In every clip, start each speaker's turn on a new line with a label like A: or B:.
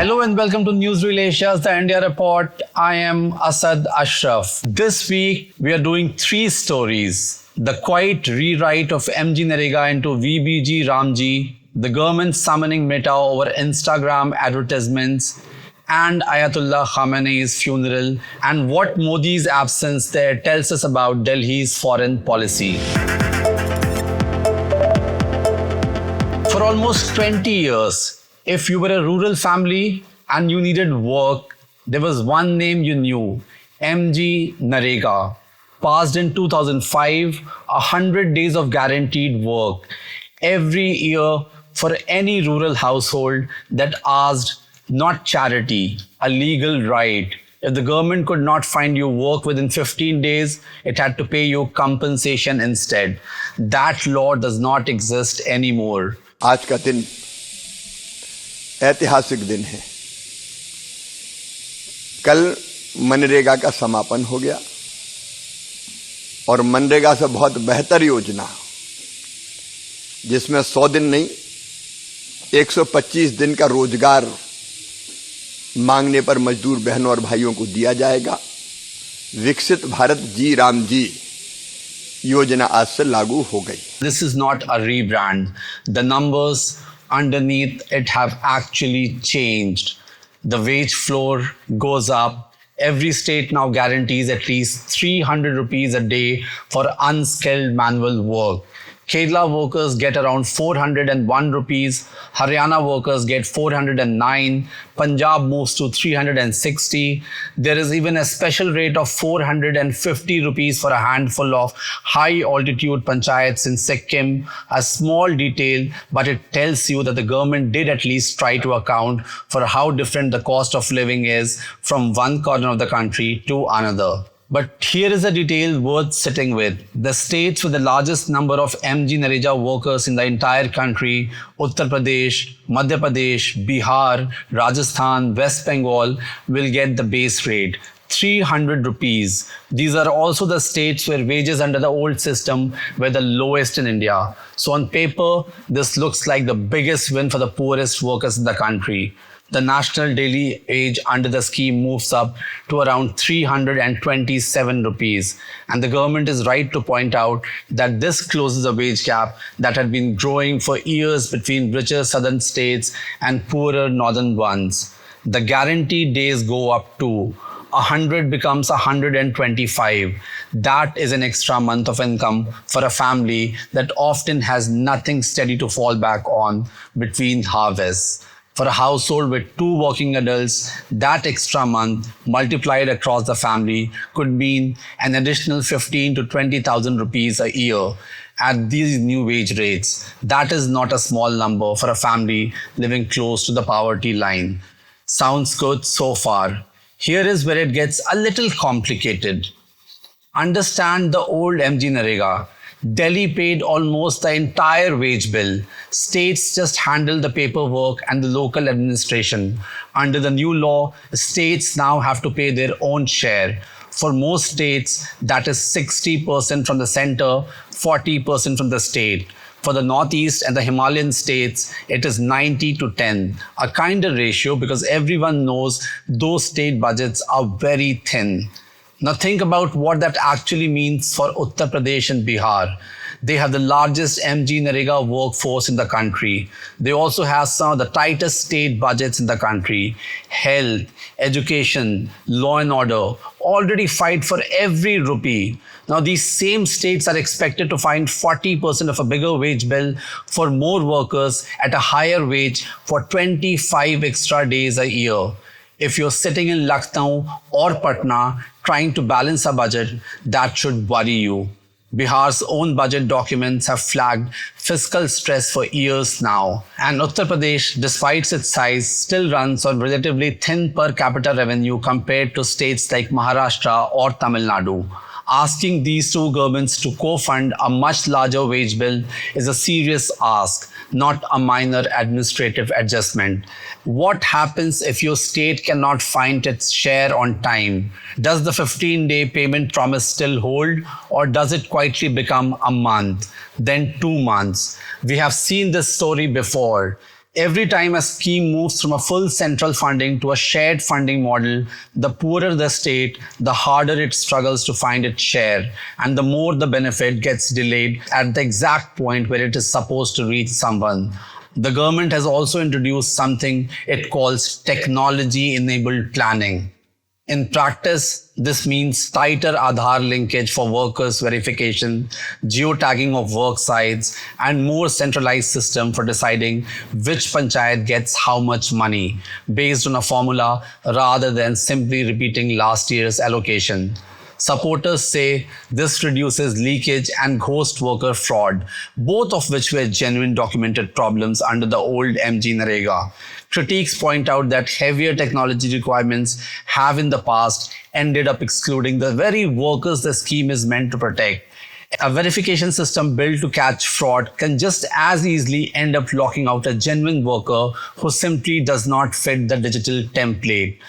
A: Hello and welcome to Newsreel Asia's The India Report. I am Asad Ashraf. This week we are doing 3 stories. The quiet rewrite of MGNREGA into VBG Ramji, the government summoning Meta over Instagram advertisements, and Ayatollah Khamenei's funeral, and what Modi's absence there tells us about Delhi's foreign policy. For almost 20 years, if you were a rural family and you needed work, there was one name you knew, MGNREGA. Passed in 2005, 100 days of guaranteed work every year for any rural household that asked not charity, a legal right. If the government could not find you work within 15 days, it had to pay you compensation instead. That law does not exist anymore.
B: आज का दिन ऐतिहासिक दिन है। कल मनरेगा का समापन हो गया और मनरेगा से बहुत बेहतर योजना जिसमें 100 दिन नहीं 125 दिन का रोजगार मांगने पर मजदूर बहनों और भाइयों को दिया जाएगा। विकसित भारत जी राम जी योजना आज से लागू हो गई।
A: This is not a rebrand. The numbers underneath it have actually changed. The wage floor goes up. Every state now guarantees at least 300 rupees a day for unskilled manual work. Kerala workers get around 401 rupees, Haryana workers get 409, Punjab moves to 360. There is even a special rate of 450 rupees for a handful of high altitude panchayats in Sikkim. A small detail, but it tells you that the government did at least try to account for how different the cost of living is from one corner of the country to another. But here is a detail worth sitting with. The states with the largest number of MGNREGA workers in the entire country, Uttar Pradesh, Madhya Pradesh, Bihar, Rajasthan, West Bengal, will get the base rate, 300 rupees. These are also the states where wages under the old system were the lowest in India. So on paper, this looks like the biggest win for the poorest workers in the country. The national daily wage under the scheme moves up to around 327 rupees. And the government is right to point out that this closes a wage gap that had been growing for years between richer southern states and poorer northern ones. The guaranteed days go up too. 100 becomes 125. That is an extra month of income for a family that often has nothing steady to fall back on between harvests. For a household with 2 working adults, that extra month multiplied across the family could mean an additional 15 to 20,000 rupees a year at these new wage rates. That is not a small number for a family living close to the poverty line. Sounds good so far. Here is where it gets a little complicated. Understand the old MGNREGA. Delhi paid almost the entire wage bill. States just handled the paperwork and the local administration. Under the new law, states now have to pay their own share. For most states, that is 60% from the center, 40% from the state. For the Northeast and the Himalayan states, it is 90 to 10, a kinder ratio because everyone knows those state budgets are very thin. Now think about what that actually means for Uttar Pradesh and Bihar. They have the largest MGNREGA workforce in the country. They also have some of the tightest state budgets in the country. Health, education, law and order already fight for every rupee. Now these same states are expected to find 40% of a bigger wage bill for more workers at a higher wage for 25 extra days a year. If you're sitting in Lucknow or Patna trying to balance a budget, that should worry you. Bihar's own budget documents have flagged fiscal stress for years now. And Uttar Pradesh, despite its size, still runs on relatively thin per capita revenue compared to states like Maharashtra or Tamil Nadu. Asking these two governments to co-fund a much larger wage bill is a serious ask, not a minor administrative adjustment. What happens if your state cannot find its share on time? Does the 15-day payment promise still hold, or does it quietly become a month, then 2 months? We have seen this story before. Every time a scheme moves from a full central funding to a shared funding model, the poorer the state, the harder it struggles to find its share, and the more the benefit gets delayed at the exact point where it is supposed to reach someone. The government has also introduced something it calls technology-enabled planning. In practice, this means tighter Aadhaar linkage for workers' verification, geotagging of work sites, and more centralized system for deciding which panchayat gets how much money based on a formula rather than simply repeating last year's allocation. Supporters say this reduces leakage and ghost worker fraud, both of which were genuine documented problems under the old MGNREGA. Critiques point out that heavier technology requirements have in the past ended up excluding the very workers the scheme is meant to protect. A verification system built to catch fraud can just as easily end up locking out a genuine worker who simply does not fit the digital template.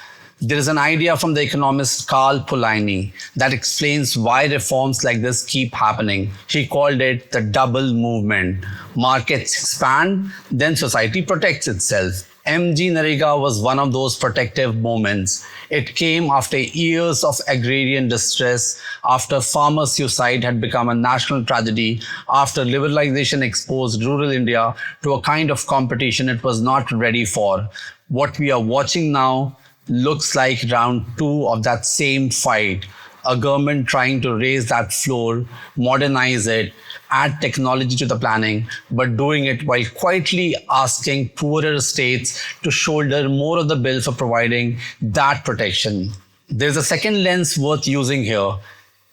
A: There is an idea from the economist Carl Polanyi that explains why reforms like this keep happening. He called it the double movement. Markets expand, then society protects itself. MGNREGA was one of those protective moments. It came after years of agrarian distress, after farmer suicide had become a national tragedy, after liberalization exposed rural India to a kind of competition it was not ready for. What we are watching now looks like round two of that same fight. A government trying to raise that floor, modernize it, add technology to the planning, but doing it while quietly asking poorer states to shoulder more of the bill for providing that protection. There's a second lens worth using here,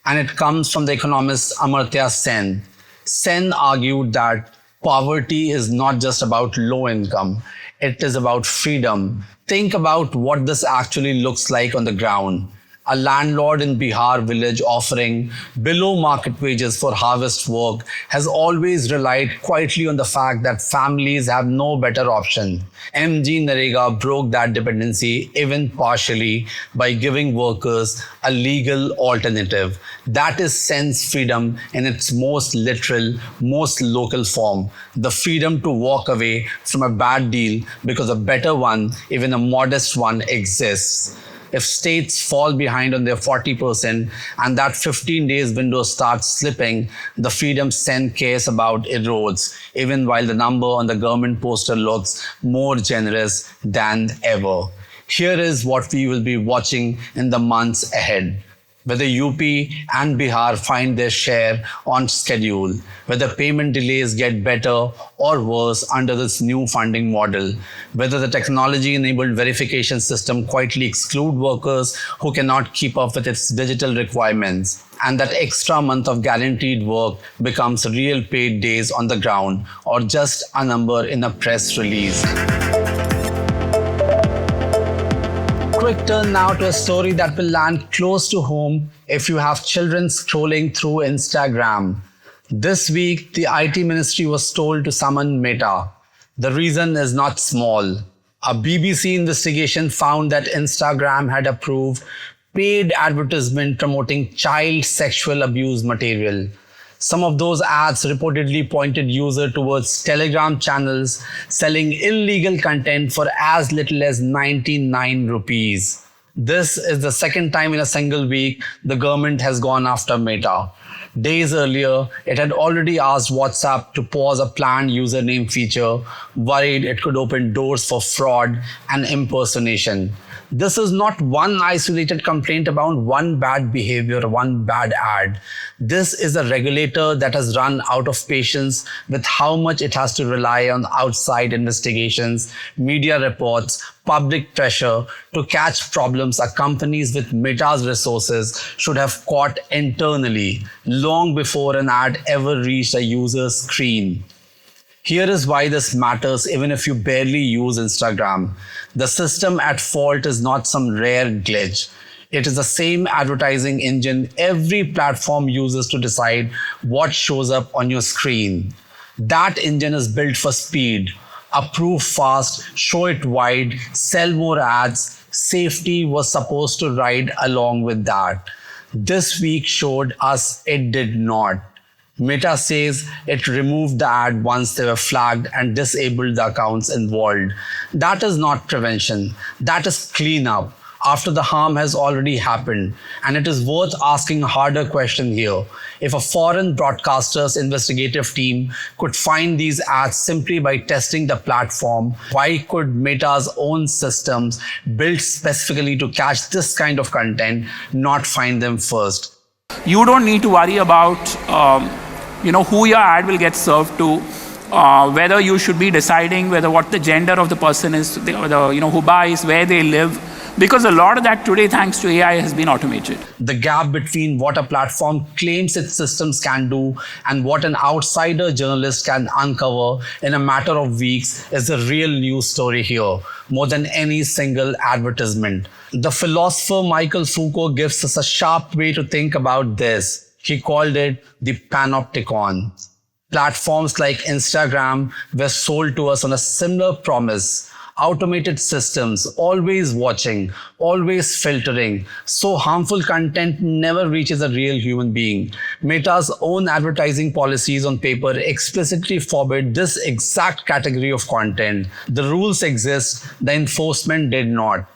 A: and it comes from the economist Amartya Sen. Sen argued that poverty is not just about low income, it is about freedom. Think about what this actually looks like on the ground. A landlord in Bihar village offering below market wages for harvest work has always relied quietly on the fact that families have no better option. MGNREGA broke that dependency even partially by giving workers a legal alternative. That is sense freedom in its most literal, most local form. The freedom to walk away from a bad deal because a better one, even a modest one, exists. If states fall behind on their 40% and that 15 days window starts slipping, the freedom Sen cares about erodes, even while the number on the government poster looks more generous than ever. Here is what we will be watching in the months ahead. Whether UP and Bihar find their share on schedule, whether payment delays get better or worse under this new funding model, whether the technology-enabled verification system quietly excludes workers who cannot keep up with its digital requirements, and that extra month of guaranteed work becomes real paid days on the ground or just a number in a press release. Quick turn now to a story that will land close to home if you have children scrolling through Instagram. This week, the IT ministry was told to summon Meta. The reason is not small. A BBC investigation found that Instagram had approved paid advertisement promoting child sexual abuse material. Some of those ads reportedly pointed users towards Telegram channels selling illegal content for as little as 99 rupees. This is the second time in a single week the government has gone after Meta. Days earlier, it had already asked WhatsApp to pause a planned username feature, worried it could open doors for fraud and impersonation. This is not one isolated complaint about one bad behavior, one bad ad. This is a regulator that has run out of patience with how much it has to rely on outside investigations, media reports, public pressure to catch problems companies with Meta's resources should have caught internally, long before an ad ever reached a user's screen. Here is why this matters even if you barely use Instagram. The system at fault is not some rare glitch. It is the same advertising engine every platform uses to decide what shows up on your screen. That engine is built for speed. Approve fast, show it wide, sell more ads. Safety was supposed to ride along with that. This week showed us it did not. Meta says it removed the ad once they were flagged and disabled the accounts involved. That is not prevention. That is cleanup after the harm has already happened. And it is worth asking a harder question here. If a foreign broadcaster's investigative team could find these ads simply by testing the platform, why could Meta's own systems built specifically to catch this kind of content not find them first?
C: You don't need to worry about who your ad will get served to, whether you should be deciding whether what the gender of the person is, who buys, where they live, because a lot of that today, thanks to AI, has been automated.
A: The gap between what a platform claims its systems can do and what an outsider journalist can uncover in a matter of weeks is the real news story here, more than any single advertisement. The philosopher Michael Foucault gives us a sharp way to think about this. He called it the panopticon. Platforms like Instagram were sold to us on a similar promise. Automated systems, always watching, always filtering, so harmful content never reaches a real human being. Meta's own advertising policies on paper explicitly forbid this exact category of content. The rules exist, the enforcement did not.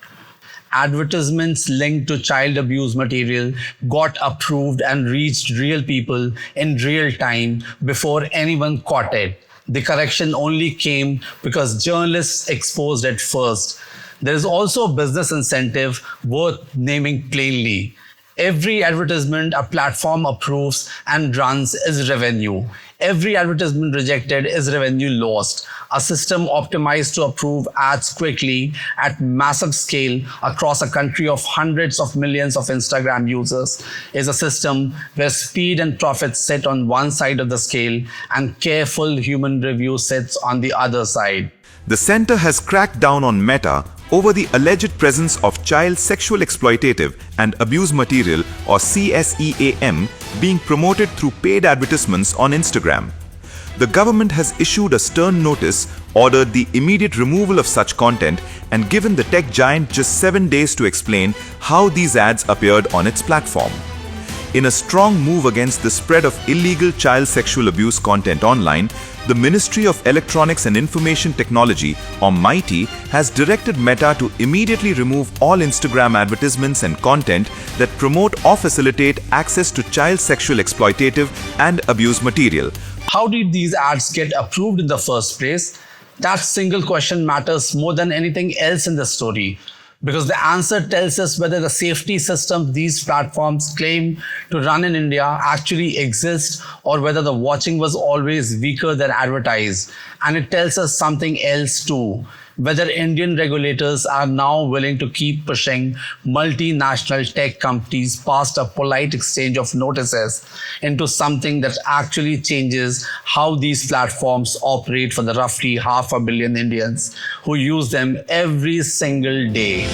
A: Advertisements linked to child abuse material got approved and reached real people in real time before anyone caught it. The correction only came because journalists exposed it first. There is also a business incentive worth naming plainly. Every advertisement a platform approves and runs is revenue. Every advertisement rejected is revenue lost. A system optimized to approve ads quickly at massive scale across a country of hundreds of millions of Instagram users is a system where speed and profit sit on one side of the scale and careful human review sits on the other side.
D: The center has cracked down on Meta over the alleged presence of child sexual exploitative and abuse material, or CSEAM, being promoted through paid advertisements on Instagram. The government has issued a stern notice, ordered the immediate removal of such content, and given the tech giant just 7 days to explain how these ads appeared on its platform. In a strong move against the spread of illegal child sexual abuse content online, the Ministry of Electronics and Information Technology, or MeitY, has directed Meta to immediately remove all Instagram advertisements and content that promote or facilitate access to child sexual exploitative and abuse material.
A: How did these ads get approved in the first place? That single question matters more than anything else in the story, because the answer tells us whether the safety systems these platforms claim to run in India actually exist or whether the watching was always weaker than advertised. And it tells us something else too, whether Indian regulators are now willing to keep pushing multinational tech companies past a polite exchange of notices into something that actually changes how these platforms operate for the roughly 500 million Indians who use them every single day.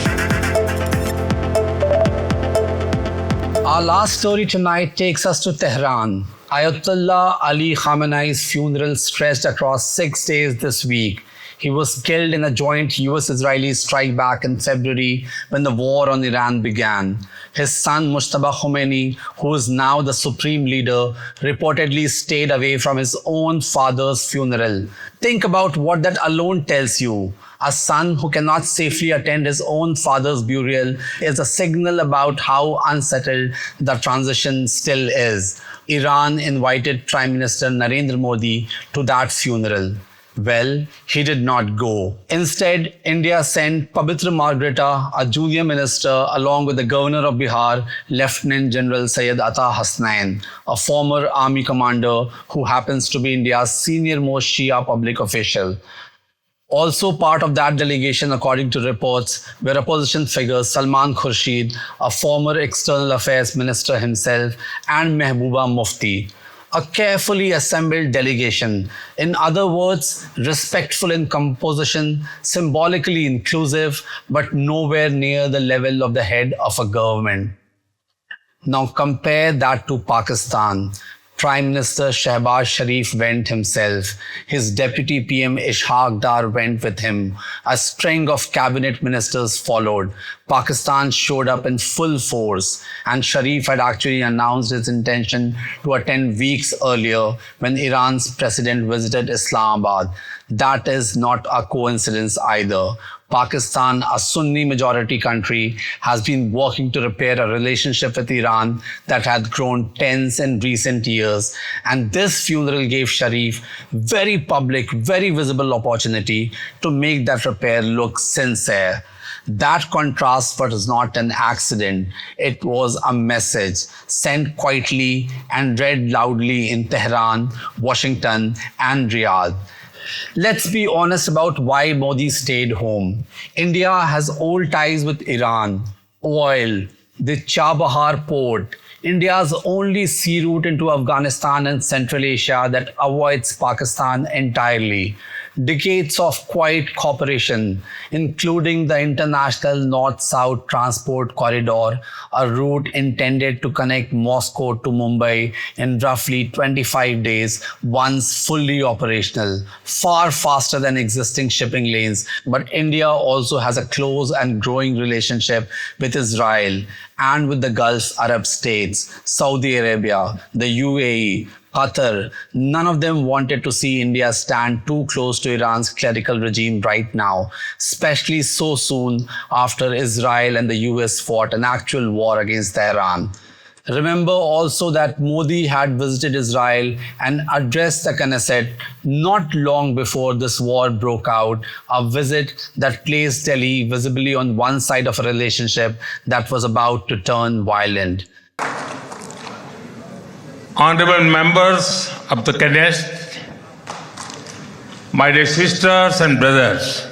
A: Our last story tonight takes us to Tehran. Ayatollah Ali Khamenei's funeral stretched across 6 days this week. He was killed in a joint US-Israeli strike back in February when the war on Iran began. His son Mujtaba Khomeini, who is now the supreme leader, reportedly stayed away from his own father's funeral. Think about what that alone tells you. A son who cannot safely attend his own father's burial is a signal about how unsettled the transition still is. Iran invited Prime Minister Narendra Modi to that funeral. Well, he did not go. Instead, India sent Pavitra Margareta, a junior minister, along with the governor of Bihar, Lieutenant General Syed Ata Hasnain, a former army commander who happens to be India's senior-most Shia public official. Also part of that delegation, according to reports, were opposition figures Salman Khurshid, a former external affairs minister himself, and Mehbooba Mufti. A carefully assembled delegation. In other words, respectful in composition, symbolically inclusive, but nowhere near the level of the head of a government. Now compare that to Pakistan. Prime Minister Shehbaz Sharif went himself. His deputy PM Ishaq Dar went with him. A string of cabinet ministers followed. Pakistan showed up in full force, and Sharif had actually announced his intention to attend weeks earlier when Iran's president visited Islamabad. That is not a coincidence either. Pakistan, a Sunni majority country, has been working to repair a relationship with Iran that had grown tense in recent years. And this funeral gave Sharif very public, very visible opportunity to make that repair look sincere. That contrast was not an accident. It was a message sent quietly and read loudly in Tehran, Washington, and Riyadh. Let's be honest about why Modi stayed home. India has old ties with Iran, oil, the Chabahar port, India's only sea route into Afghanistan and Central Asia that avoids Pakistan entirely. Decades of quiet cooperation, including the International North-South Transport Corridor, a route intended to connect Moscow to Mumbai in roughly 25 days, once fully operational, far faster than existing shipping lanes. But India also has a close and growing relationship with Israel and with the Gulf Arab states, Saudi Arabia, the UAE, Qatar. None of them wanted to see India stand too close to Iran's clerical regime right now, especially so soon after Israel and the US fought an actual war against Tehran. Remember also that Modi had visited Israel and addressed the Knesset not long before this war broke out, a visit that placed Delhi visibly on one side of a relationship that was about to turn violent.
E: Honorable members of the Knesset, my dear sisters and brothers,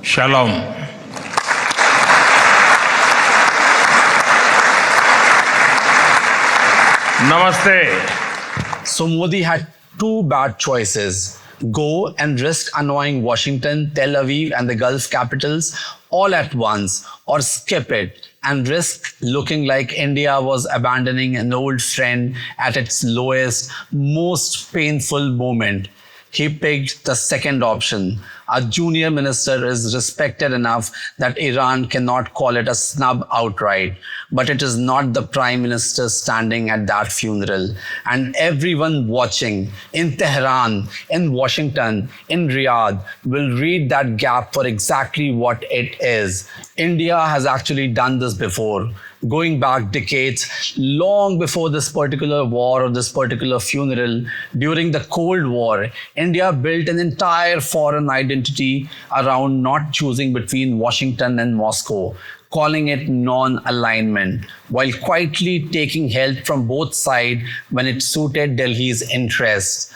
E: Shalom. Namaste.
A: So Modi had two bad choices: go and risk annoying Washington, Tel Aviv, and the Gulf capitals all at once, or skip it and risk looking like India was abandoning an old friend at its lowest, most painful moment. He picked the second option. A junior minister is respected enough that Iran cannot call it a snub outright. But it is not the prime minister standing at that funeral. And everyone watching in Tehran, in Washington, in Riyadh will read that gap for exactly what it is. India has actually done this before. Going back decades, long before this particular war or this particular funeral, during the Cold War, India built an entire foreign identity around not choosing between Washington and Moscow, calling it non-alignment, while quietly taking help from both sides when it suited Delhi's interests.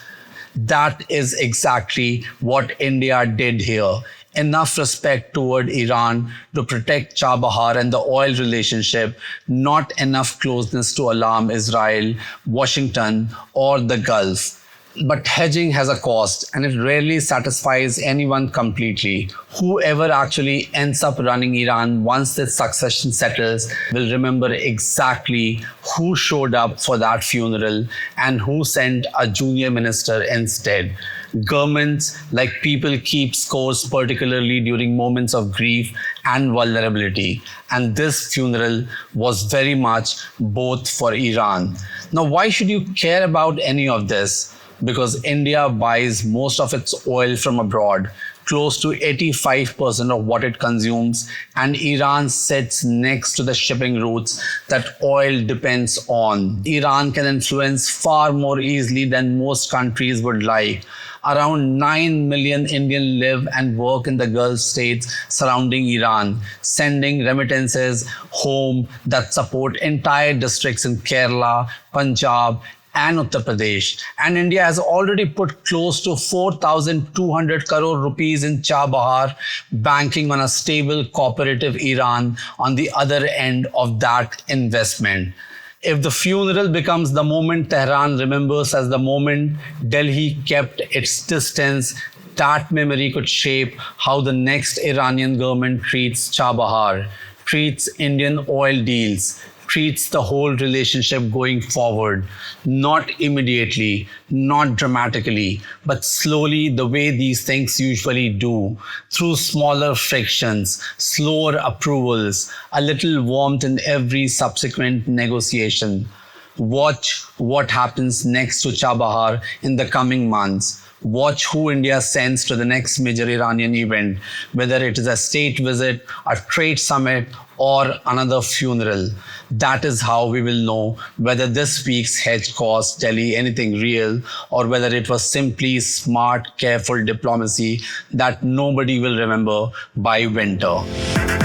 A: That is exactly what India did here. Enough respect toward Iran to protect Chabahar and the oil relationship, not enough closeness to alarm Israel, Washington, or the Gulf. But hedging has a cost, and it rarely satisfies anyone completely. Whoever actually ends up running Iran once this succession settles will remember exactly who showed up for that funeral and who sent a junior minister instead. Governments, like people, keep scores, particularly during moments of grief and vulnerability. And this funeral was very much both for Iran. Now, why should you care about any of this? Because India buys most of its oil from abroad, close to 85% of what it consumes, and Iran sits next to the shipping routes that oil depends on. Iran can influence far more easily than most countries would like. Around 9 million Indians live and work in the Gulf states surrounding Iran, sending remittances home that support entire districts in Kerala, Punjab, and Uttar Pradesh. And India has already put close to 4,200 crore rupees in Chabahar, banking on a stable cooperative Iran on the other end of that investment. If the funeral becomes the moment Tehran remembers as the moment Delhi kept its distance, that memory could shape how the next Iranian government treats Chabahar, treats Indian oil deals, treats the whole relationship going forward, not immediately, not dramatically, but slowly, the way these things usually do, through smaller frictions, slower approvals, a little warmth in every subsequent negotiation. Watch what happens next to Chabahar in the coming months. Watch who India sends to the next major Iranian event, whether it is a state visit, a trade summit, or another funeral. That is how we will know whether this week's hedge cost Delhi anything real, or whether it was simply smart, careful diplomacy that nobody will remember by winter.